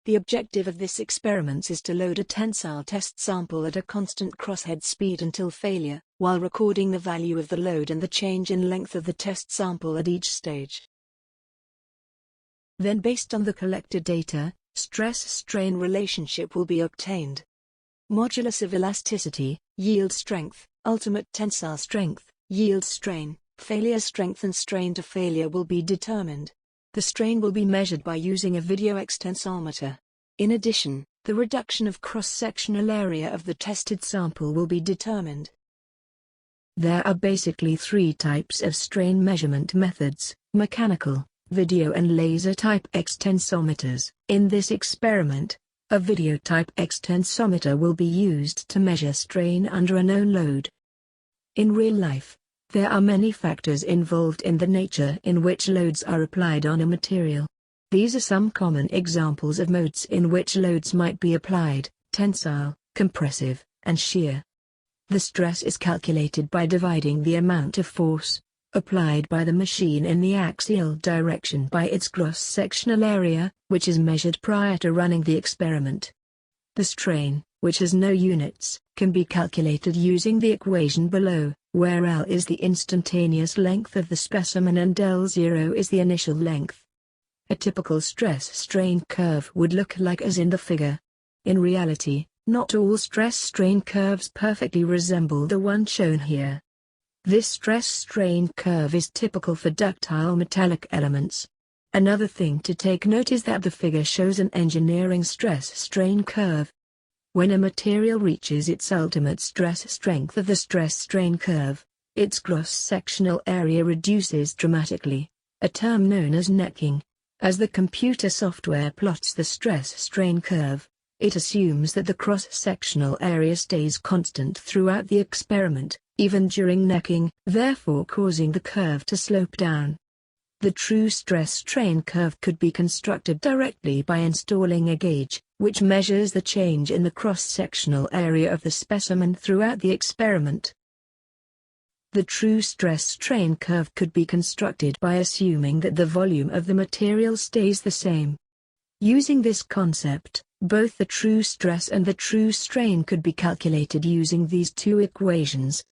The objective of this experiment is to load a tensile test sample at a constant crosshead speed until failure, while recording the value of the load and the change in length of the test sample at each stage. Then, based on the collected data, stress-strain relationship will be obtained. Modulus of elasticity, yield strength, ultimate tensile strength, yield strain, failure strength and strain to failure will be determined. The strain will be measured by using a video extensometer. In addition, the reduction of cross-sectional area of the tested sample will be determined. There are basically three types of strain measurement methods: mechanical, video and laser type extensometers. In this experiment, a video type extensometer will be used to measure strain under a known load. In real life, there are many factors involved in the nature in which loads are applied on a material. These are some common examples of modes in which loads might be applied: tensile, compressive, and shear. The stress is calculated by dividing the amount of force applied by the machine in the axial direction by its cross-sectional area, which is measured prior to running the experiment. The strain, which has no units, can be calculated using the equation below, where L is the instantaneous length of the specimen and L0 is the initial length. A typical stress-strain curve would look like as in the figure. In reality, not all stress-strain curves perfectly resemble the one shown here. This stress-strain curve is typical for ductile metallic elements. Another thing to take note is that the figure shows an engineering stress-strain curve. When a material reaches its ultimate stress strength of the stress-strain curve, its cross-sectional area reduces dramatically, a term known as necking. As the computer software plots the stress-strain curve, it assumes that the cross-sectional area stays constant throughout the experiment, even during necking, therefore causing the curve to slope down. The true stress-strain curve could be constructed directly by installing a gauge, which measures the change in the cross-sectional area of the specimen throughout the experiment. The true stress-strain curve could be constructed by assuming that the volume of the material stays the same. Using this concept, both the true stress and the true strain could be calculated using these two equations.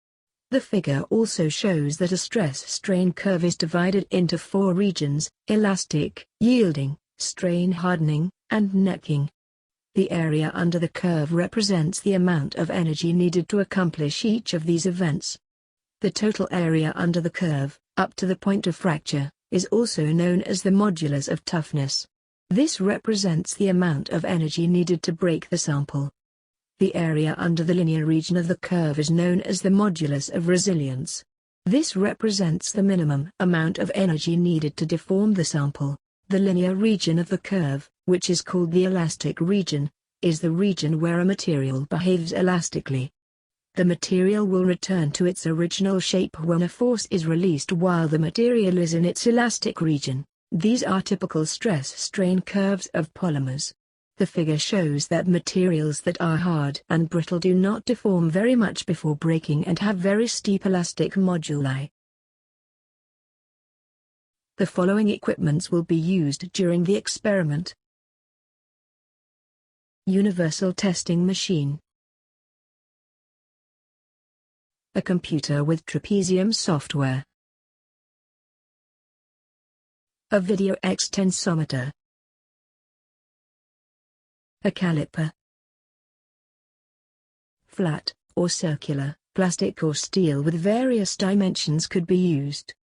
The figure also shows that a stress-strain curve is divided into four regions: elastic, yielding, strain hardening, and necking. The area under the curve represents the amount of energy needed to accomplish each of these events. The total area under the curve, up to the point of fracture, is also known as the modulus of toughness. This represents the amount of energy needed to break the sample. The area under the linear region of the curve is known as the modulus of resilience. This represents the minimum amount of energy needed to deform the sample. The linear region of the curve, which is called the elastic region, is the region where a material behaves elastically. The material will return to its original shape when a force is released while the material is in its elastic region. These are typical stress-strain curves of polymers. The figure shows that materials that are hard and brittle do not deform very much before breaking and have very steep elastic moduli. The following equipments will be used during the experiment: Universal Testing Machine, a computer with trapezium software, a video extensometer, a caliper. Flat, or circular, plastic or steel with various dimensions could be used.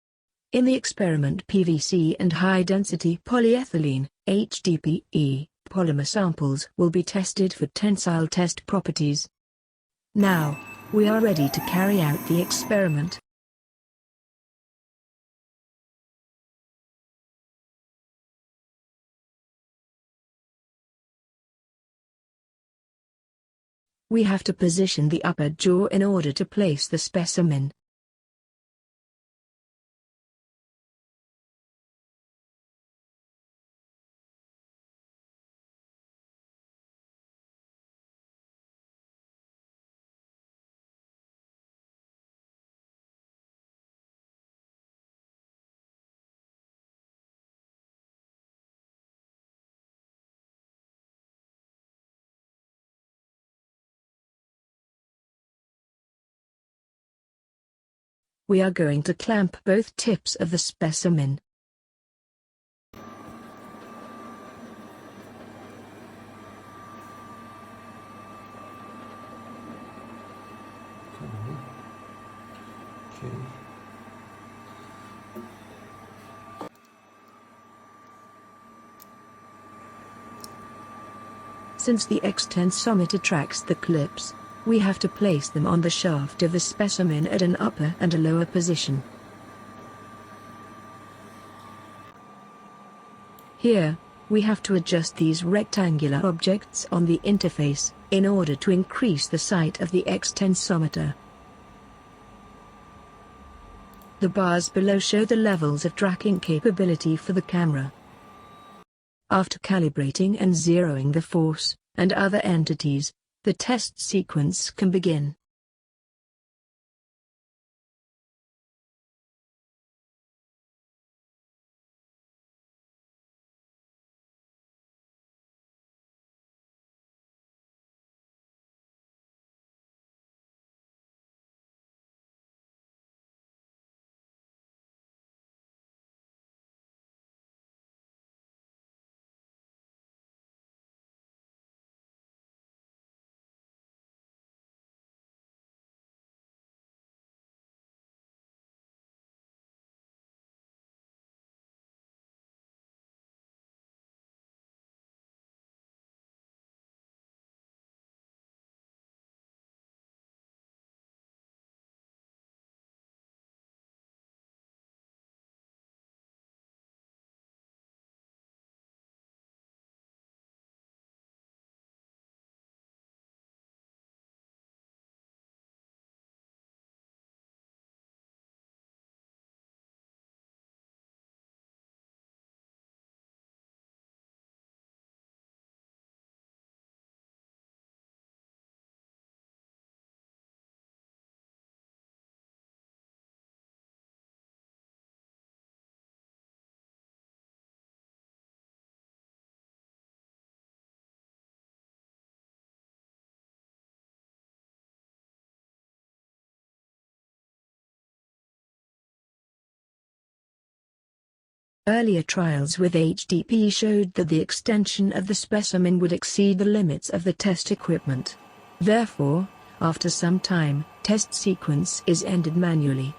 In the experiment, PVC and high-density polyethylene, HDPE, polymer samples will be tested for tensile test properties. Now, we are ready to carry out the experiment. We have to position the upper jaw in order to place the specimen. we are going to clamp both tips of the specimen. Okay. Since the X tensometer tracks the clips, we have to place them on the shaft of the specimen at an upper and a lower position. Here, we have to adjust these rectangular objects on the interface, in order to increase the sight of the X tensometer. The bars below show the levels of tracking capability for the camera. After calibrating and zeroing the force, and other entities, the test sequence can begin. Earlier trials with HDPE showed that the extension of the specimen would exceed the limits of the test equipment. Therefore, after some time, test sequence is ended manually.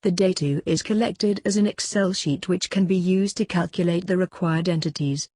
The data is collected as an Excel sheet which can be used to calculate the required entities.